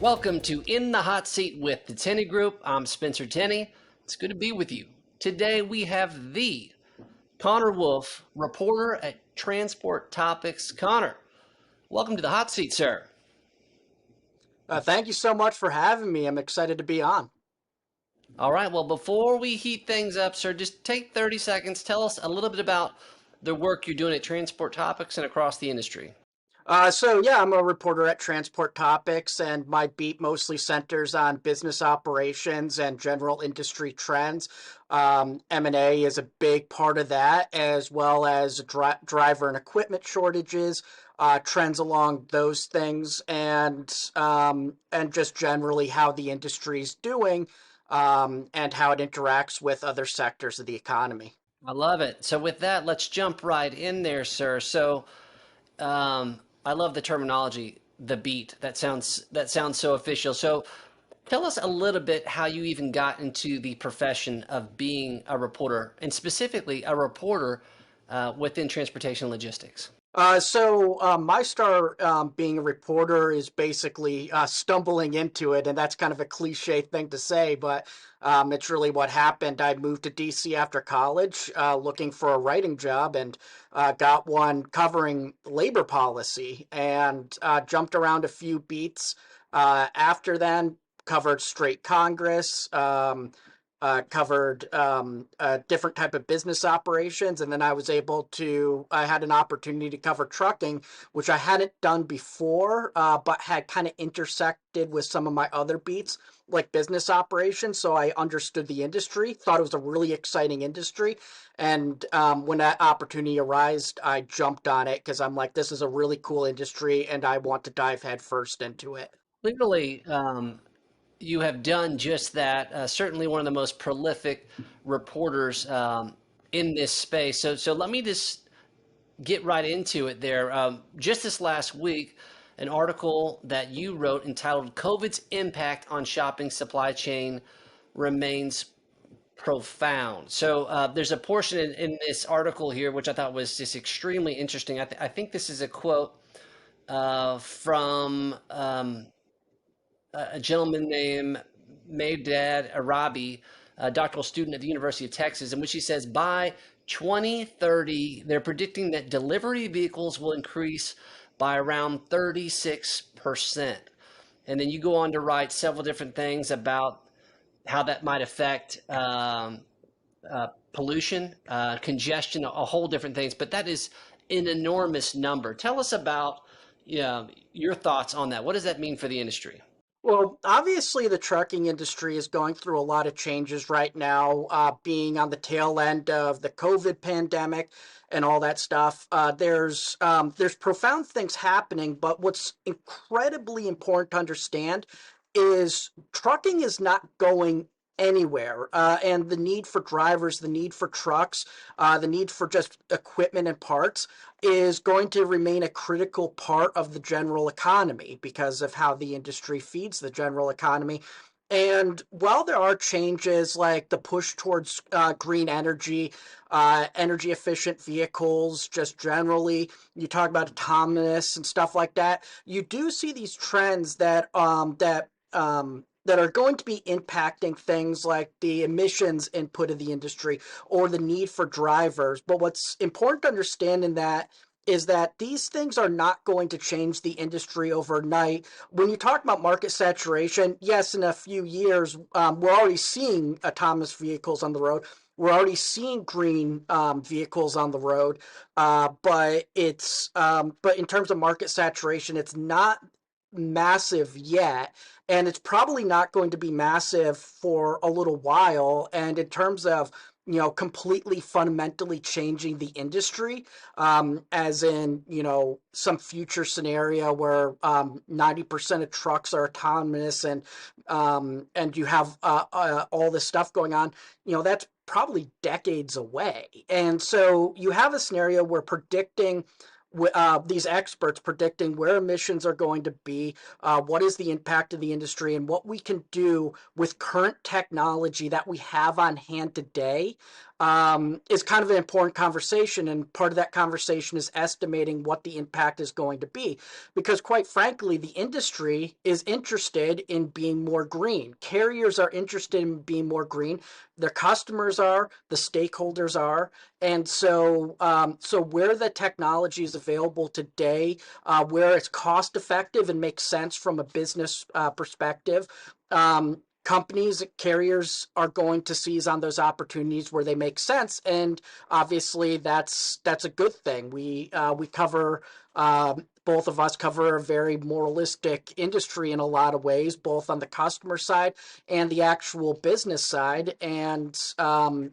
Welcome to In the Hot Seat with the Tenney Group. I'm Spencer Tenney. It's good to be with you. Today we have the Connor Wolf, reporter at Transport Topics. Connor, welcome to the hot seat, sir. Thank you so much for having me. I'm excited to be on. All right, well, before we heat things up, sir, just take 30 seconds. Tell us a little bit about the work you're doing at Transport Topics and across the industry. I'm a reporter at Transport Topics, and my beat mostly centers on business operations and general industry trends. M&A is a big part of that, as well as driver and equipment shortages, trends along those things, and just generally how the industry is doing, and how it interacts with other sectors of the economy. I love it. So, with that, let's jump right in there, sir. I love the terminology, the beat. That sounds so official. So, tell us a little bit how you even got into the profession of being a reporter, and specifically a reporter within transportation logistics. My start being a reporter is basically stumbling into it, and that's kind of a cliche thing to say, but it's really what happened. I moved to DC after college, looking for a writing job, and got one covering labor policy, and jumped around a few beats. After then, covered straight Congress. Covered different type of business operations, and then I had an opportunity to cover trucking, which I hadn't done before, but had kind of intersected with some of my other beats like business operations. So I understood the industry, thought it was a really exciting industry, and when that opportunity arose, I jumped on it because I'm like, this is a really cool industry and I want to dive headfirst into it. Clearly, you have done just that. Certainly, one of the most prolific reporters in this space. So let me just get right into it there. Just this last week, an article that you wrote entitled "COVID's Impact on Shopping Supply Chain Remains Profound." So there's a portion in this article here which I thought was just extremely interesting. I think this is a quote from a gentleman named Maydad Arabi, a doctoral student at the University of Texas, in which he says by 2030, they're predicting that delivery vehicles will increase by around 36%. And then you go on to write several different things about how that might affect pollution, congestion, a whole different things. But that is an enormous number. Tell us about your thoughts on that. What does that mean for the industry? Well, obviously, the trucking industry is going through a lot of changes right now, being on the tail end of the COVID pandemic and all that stuff. There's profound things happening, but what's incredibly important to understand is trucking is not going anywhere, and the need for drivers, the need for trucks, the need for just equipment and parts is going to remain a critical part of the general economy because of how the industry feeds the general economy. And while there are changes like the push towards green energy, energy efficient vehicles, just generally, you talk about autonomous and stuff like that, you do see these trends that are going to be impacting things like the emissions input of the industry or the need for drivers. But what's important to understand in that is that these things are not going to change the industry overnight. When you talk about market saturation, yes, in a few years, we're already seeing autonomous vehicles on the road. We're already seeing green vehicles on the road, but in terms of market saturation, it's not massive yet, and it's probably not going to be massive for a little while. And in terms of completely fundamentally changing the industry, as in some future scenario where 90% of trucks are autonomous, and you have all this stuff going on, that's probably decades away. And so you have a scenario where these experts predicting where emissions are going to be, what is the impact of the industry, and what we can do with current technology that we have on hand today is kind of an important conversation. And part of that conversation is estimating what the impact is going to be. Because, quite frankly, the industry is interested in being more green. Carriers are interested in being more green. Their customers are, the stakeholders are. And so where the technology is available today, where it's cost effective and makes sense from a business perspective, companies, carriers are going to seize on those opportunities where they make sense, and obviously that's a good thing. We cover both of us cover a very moralistic industry in a lot of ways, both on the customer side and the actual business side, and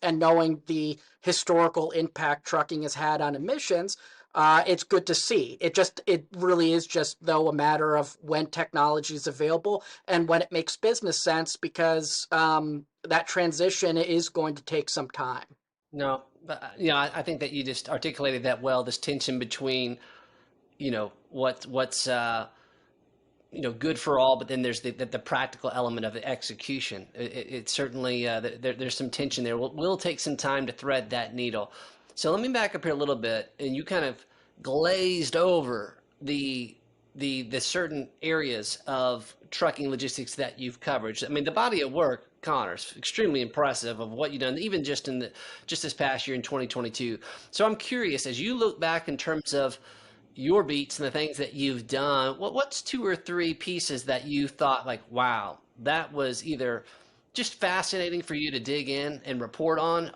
knowing the historical impact trucking has had on emissions, it's good to see. It really is just though a matter of when technology is available and when it makes business sense, because that transition is going to take some time. No, but I think that you just articulated that well. This tension between what's good for all, but then there's the practical element of the execution. It certainly there's some tension there. We'll take some time to thread that needle. So let me back up here a little bit, and you kind of glazed over the certain areas of trucking logistics that you've covered. I mean, the body of work, Connor, is extremely impressive of what you've done, even just this past year in 2022. So I'm curious, as you look back in terms of your beats and the things that you've done, what's two or three pieces that you thought like, wow, that was either just fascinating for you to dig in and report on,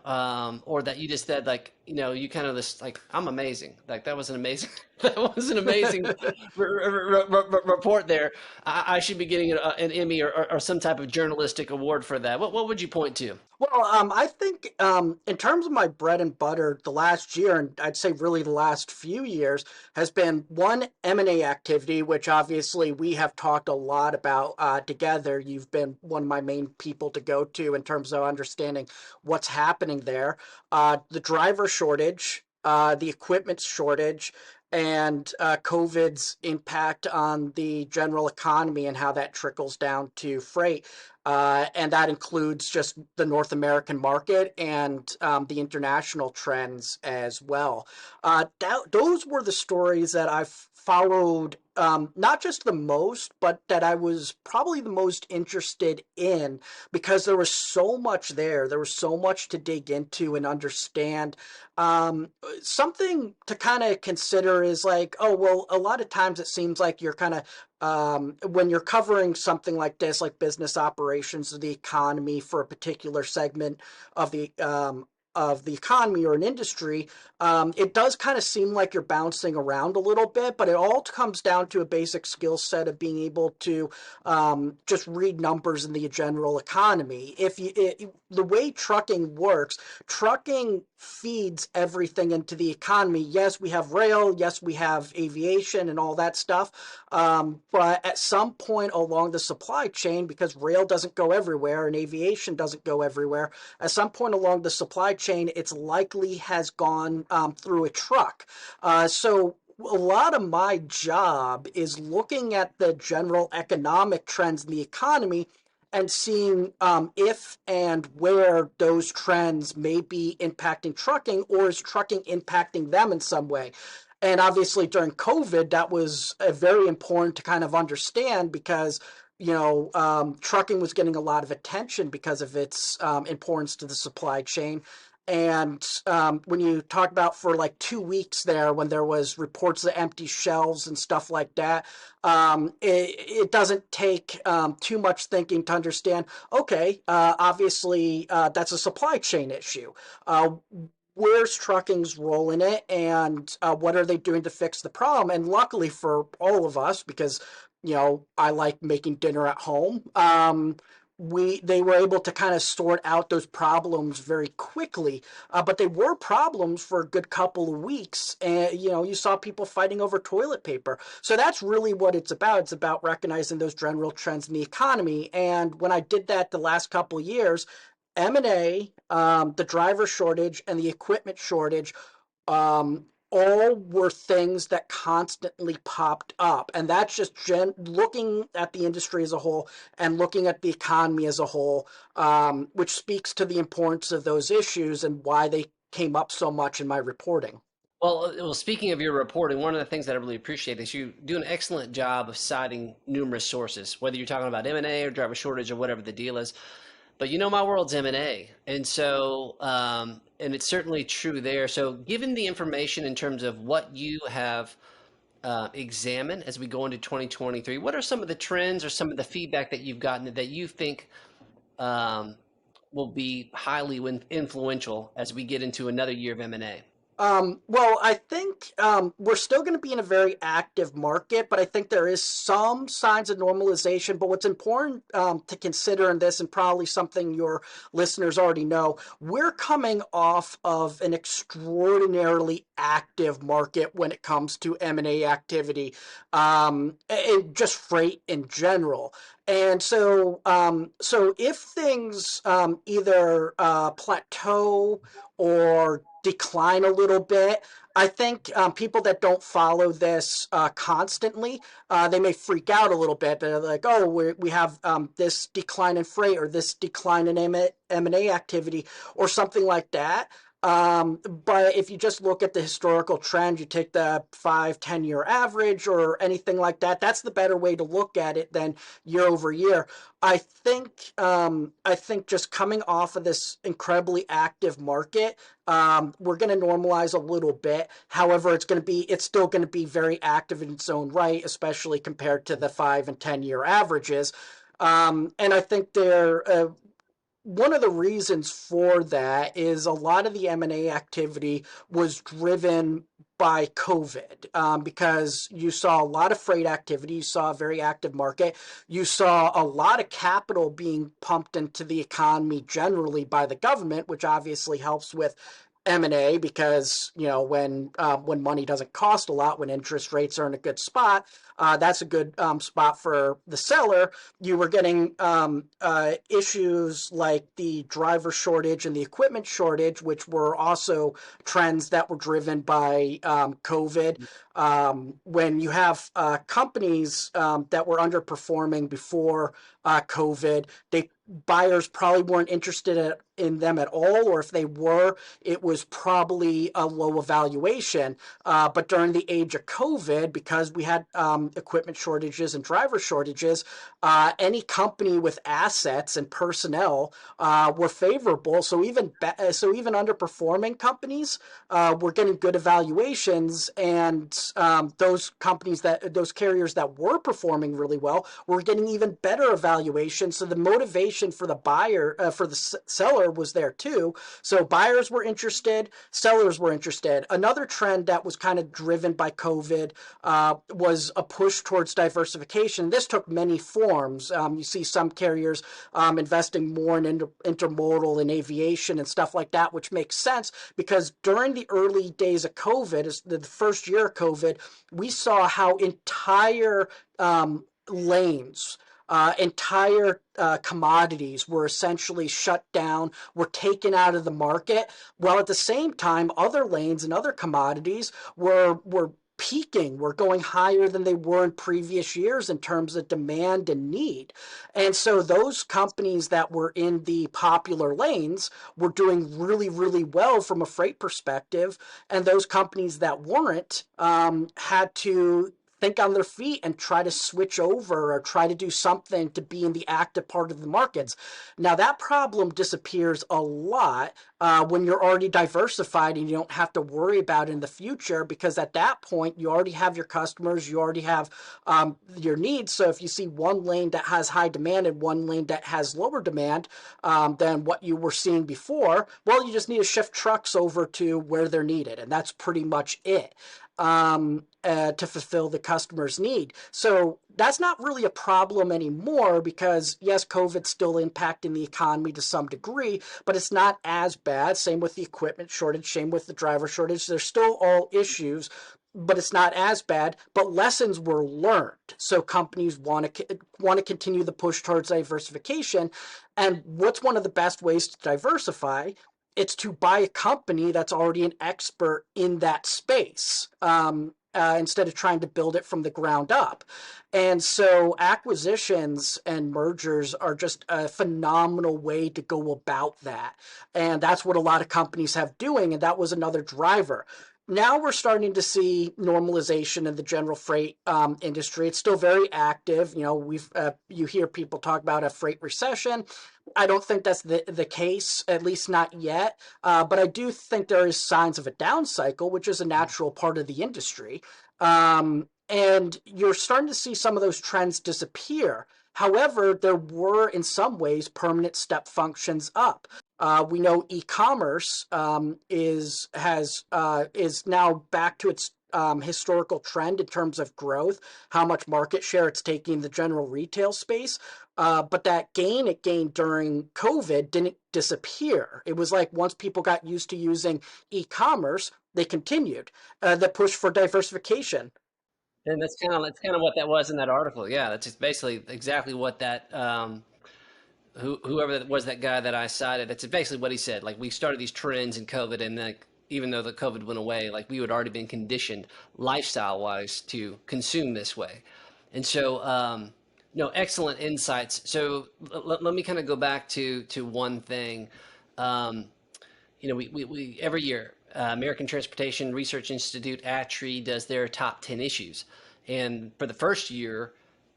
or that you just said like, you kind of just like, I'm amazing. Like that was an amazing, that was an amazing report there. I should be getting an Emmy or some type of journalistic award for that. What would you point to? Well, I think in terms of my bread and butter, the last year, and I'd say really the last few years, has been one M&A activity, which obviously we have talked a lot about together. You've been one of my main people to go to in terms of understanding what's happening there. The driver shortage, the equipment shortage, and COVID's impact on the general economy and how that trickles down to freight. And that includes just the North American market and the international trends as well. Those were the stories that I've followed, not just the most, but that I was probably the most interested in, because there was so much there. There was so much to dig into and understand. Something to kind of consider is like, oh, well, a lot of times it seems like you're kind of when you're covering something like this, like business operations or the economy for a particular segment of the economy or an industry, it does kind of seem like you're bouncing around a little bit, but it all comes down to a basic skill set of being able to just read numbers in the general economy. The way trucking works, trucking feeds everything into the economy. Yes, we have rail. Yes, we have aviation and all that stuff. But at some point along the supply chain, because rail doesn't go everywhere and aviation doesn't go everywhere, at some point along the supply chain, it's likely has gone through a truck. So a lot of my job is looking at the general economic trends in the economy and seeing if and where those trends may be impacting trucking, or is trucking impacting them in some way. And obviously during COVID, that was very important to kind of understand, because trucking was getting a lot of attention because of its importance to the supply chain. And when you talk about for like 2 weeks there, when there was reports of empty shelves and stuff like that, it doesn't take too much thinking to understand, okay, obviously that's a supply chain issue. Where's trucking's role in it, and what are they doing to fix the problem? And luckily for all of us, because I like making dinner at home, they were able to kind of sort out those problems very quickly. But they were problems for a good couple of weeks, and you saw people fighting over toilet paper. So that's really what it's about. It's about recognizing those general trends in the economy. And when I did that the last couple of years, M&A, the driver shortage, and the equipment shortage, um, all were things that constantly popped up. And that's just looking at the industry as a whole and looking at the economy as a whole, which speaks to the importance of those issues and why they came up so much in my reporting. Well, speaking of your reporting, one of the things that I really appreciate is you do an excellent job of citing numerous sources, whether you're talking about M&A or driver shortage or whatever the deal is. But you know, my world's M&A, and so and it's certainly true there. So, given the information in terms of what you have examined as we go into 2023, what are some of the trends or some of the feedback that you've gotten that you think um, will be highly influential as we get into another year of M&A? Well, I think we're still going to be in a very active market, but I think there is some signs of normalization. But what's important to consider in this, and probably something your listeners already know, we're coming off of an extraordinarily active market when it comes to M&A activity, and just freight in general. And so if things either plateau or decline a little bit. I think people that don't follow this constantly, they may freak out a little bit. They're like, "Oh, we have this decline in freight or this decline in M&A activity or something like that." But if you just look at the historical trend, you take the 5, 10 year average or anything like that, that's the better way to look at it than year over year. I think just coming off of this incredibly active market, we're going to normalize a little bit. However, it's still going to be very active in its own right, especially compared to the 5 and 10 year averages. And I think one of the reasons for that is a lot of the M&A activity was driven by COVID, because you saw a lot of freight activity, you saw a very active market, you saw a lot of capital being pumped into the economy generally by the government, which obviously helps with M&A because when money doesn't cost a lot, when interest rates are in a good spot, that's a good spot for the seller. You were getting issues like the driver shortage and the equipment shortage, which were also trends that were driven by COVID. When you have companies that were underperforming before COVID, buyers probably weren't interested in them at all, or if they were, it was probably a low evaluation. But during the age of COVID, because we had equipment shortages and driver shortages, any company with assets and personnel were favorable. So even underperforming companies were getting good evaluations, and those carriers that were performing really well were getting even better evaluations. So the motivation for the seller was there too. So buyers were interested, sellers were interested. Another trend that was kind of driven by COVID was a push towards diversification. This took many forms. You see some carriers investing more in intermodal and aviation and stuff like that, which makes sense because during the early days of COVID, the first year of COVID, we saw how entire lanes, entire commodities were essentially shut down, were taken out of the market, while at the same time, other lanes and other commodities were peaking, were going higher than they were in previous years in terms of demand and need. And so those companies that were in the popular lanes were doing really, really well from a freight perspective. And those companies that weren't had to think on their feet and try to switch over or try to do something to be in the active part of the markets. Now, that problem disappears a lot when you're already diversified and you don't have to worry about it in the future because at that point, you already have your customers, you already have your needs. So if you see one lane that has high demand and one lane that has lower demand than what you were seeing before, well, you just need to shift trucks over to where they're needed. And that's pretty much it. To fulfill the customer's need. So that's not really a problem anymore because, yes, COVID's still impacting the economy to some degree, but it's not as bad. Same with the equipment shortage, same with the driver shortage. There's still all issues, but it's not as bad. But lessons were learned. So companies want to continue the push towards diversification. And what's one of the best ways to diversify? it's to buy a company that's already an expert in that space, instead of trying to build it from the ground up. And so acquisitions and mergers are just a phenomenal way to go about that. And that's what a lot of companies have doing. And that was another driver. Now we're starting to see normalization in the general freight industry. It's still very active. You hear people talk about a freight recession. I don't think that's the case, at least not yet. But I do think there is signs of a down cycle, which is a natural part of the industry. And you're starting to see some of those trends disappear. However, there were in some ways permanent step functions up. We know e-commerce is now back to its historical trend in terms of growth, how much market share it's taking the general retail space. But that gain it gained during COVID didn't disappear. It was like once people got used to using e-commerce, they continued. The push for diversification. And that's kind of what that was in that article. Yeah, that's just basically exactly what that whoever that was, that guy that I cited. That's basically what he said. Like, we started these trends in COVID, and like, even though the COVID went away, like, we had already been conditioned lifestyle wise to consume this way. And so, no, excellent insights. So let me kind of go back to one thing. Um, we every year, American Transportation Research Institute (ATRI) does their top 10 issues, and for the first year,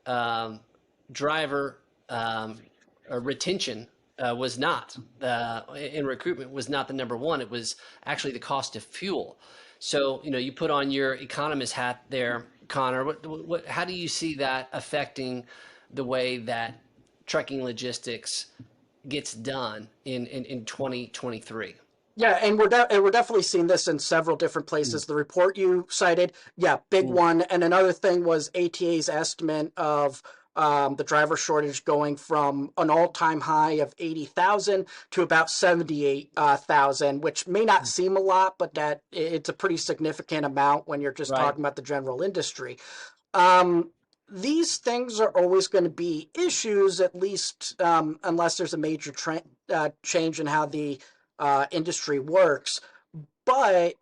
um, driver retention was not in recruitment was not the number one. It was actually the cost of fuel. So, you put on your economist hat there, Connor. How do you see that affecting the way that trucking logistics gets done in 2023? Yeah, and we're definitely seeing this in several different Mm, places. The report you cited, yeah, big mm, one. And another thing was ATA's estimate of the driver shortage going from an all-time high of 80,000 to about 78,000, which may not mm. seem a lot, but that it's a pretty significant amount when you're just Right. talking about the general industry. Um, these things are always going to be issues, at least unless there's a major change in how the industry works. But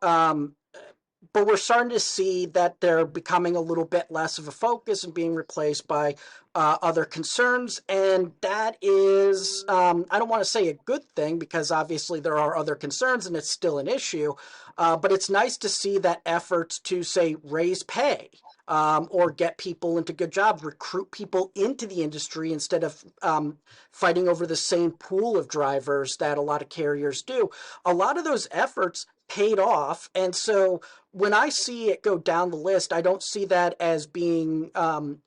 but we're starting to see that they're becoming a little bit less of a focus and being replaced by other concerns. And that is, I don't want to say a good thing because obviously there are other concerns and it's still an issue. But it's nice to see that efforts to, say, raise pay. Or get people into good jobs, recruit people into the industry instead of fighting over the same pool of drivers that a lot of carriers do. A lot of those efforts paid off. And so when I see it go down the list, I don't see that as being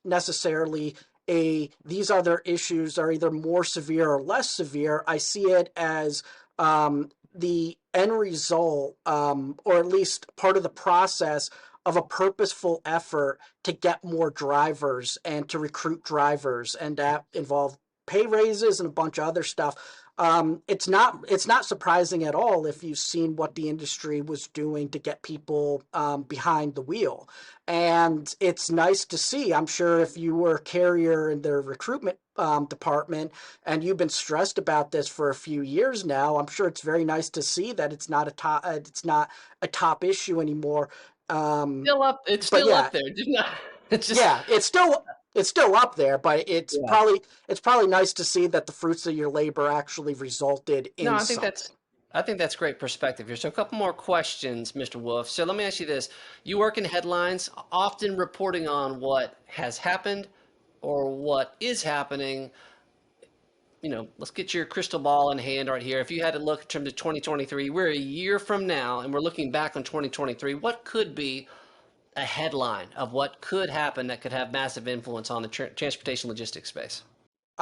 necessarily these other issues are either more severe or less severe. I see it as the end result, or at least part of the process of a purposeful effort to get more drivers and to recruit drivers, and that involved pay raises and a bunch of other stuff. It's not surprising at all if you've seen what the industry was doing to get people behind the wheel, and it's nice to see. I'm sure if you were a carrier in their recruitment department and you've been stressed about this for a few years now, I'm sure it's very nice to see that it's not a top issue anymore. Um, Still up. It's but still yeah, up there. It's just yeah, it's still up there, but it's yeah. probably it's probably nice to see that the fruits of your labor actually resulted No, in something. I think that's great perspective here. So a couple more questions, Mr. Wolf. So let me ask you this. You work in headlines, often reporting on what has happened or what is happening. Let's get your crystal ball in hand right here. If you had to look in terms of 2023, we're a year from now and we're looking back on 2023. What could be a headline of what could happen that could have massive influence on the transportation logistics space?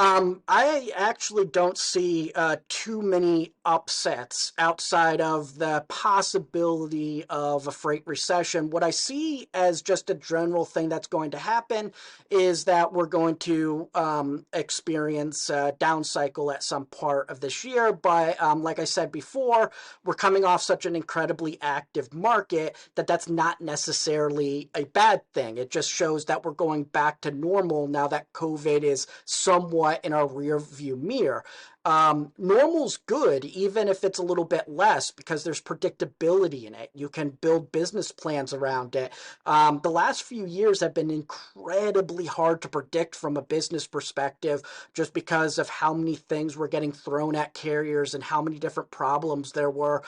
I actually don't see too many upsets outside of the possibility of a freight recession. What I see as just a general thing that's going to happen is that we're going to experience a down cycle at some part of this year. But like I said before, we're coming off such an incredibly active market that that's not necessarily a bad thing. It just shows that we're going back to normal now that COVID is somewhat in our rear view mirror. Normal's good, even if it's a little bit less, because there's predictability in it. You can build business plans around it. The last few years have been incredibly hard to predict from a business perspective, just because of how many things were getting thrown at carriers and how many different problems there were.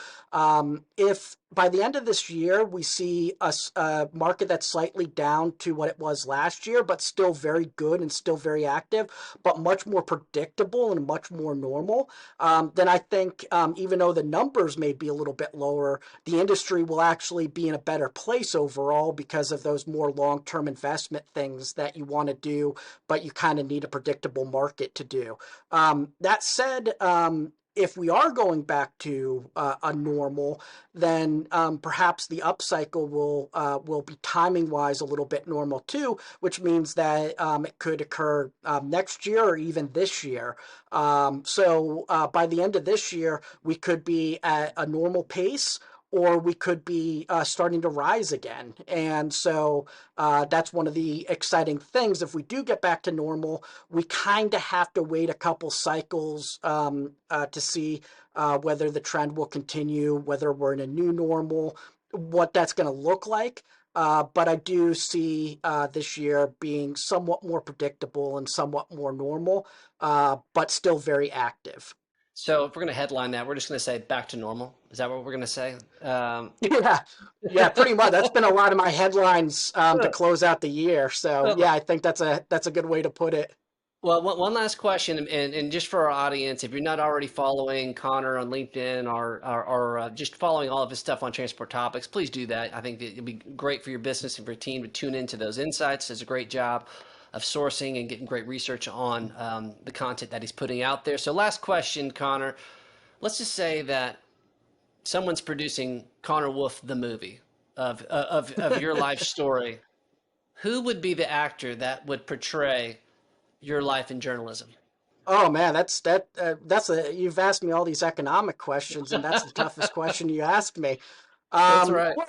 If by the end of this year we see a market that's slightly down to what it was last year, but still very good and still very active, but much more predictable and much more normal, then I think, even though the numbers may be a little bit lower, the industry will actually be in a better place overall because of those more long term investment things that you want to do, but you kind of need a predictable market to do. That said, if we are going back to a normal, then perhaps the upcycle will be timing wise a little bit normal too, which means that it could occur next year or even this year. So by the end of this year, we could be at a normal pace, or we could be starting to rise again. And so that's one of the exciting things. If we do get back to normal, we kind of have to wait a couple cycles to see whether the trend will continue, whether we're in a new normal, what that's going to look like. But I do see this year being somewhat more predictable and somewhat more normal, but still very active. So if we're going to headline that, we're just going to say back to normal. Is that what we're going to say? Yeah, yeah, pretty much. That's been a lot of my headlines to close out the year. So yeah, I think that's a good way to put it. Well, one last question, and just for our audience, if you're not already following Connor on LinkedIn or just following all of his stuff on transport topics, please do that. I think that it'd be great for your business and for your team to tune into those insights. Does a great job of sourcing and getting great research on the content that he's putting out there. So last question, Connor. Let's just say that someone's producing Connor Wolf, the movie of your life story. Who would be the actor that would portray your life in journalism? Oh man, that's a you've asked me all these economic questions, and that's the toughest question you asked me. That's right. Well,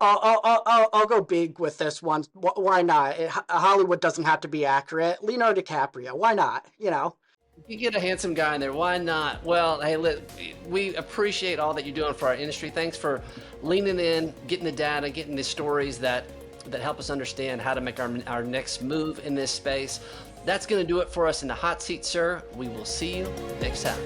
I'll go big with this one. Why not? Hollywood doesn't have to be accurate. Leonardo DiCaprio. Why not? You get a handsome guy in there. Why not? Well, hey, we appreciate all that you're doing for our industry. Thanks for leaning in, getting the data, getting the stories that help us understand how to make our next move in this space. That's going to do it for us in the hot seat, sir. We will see you next time.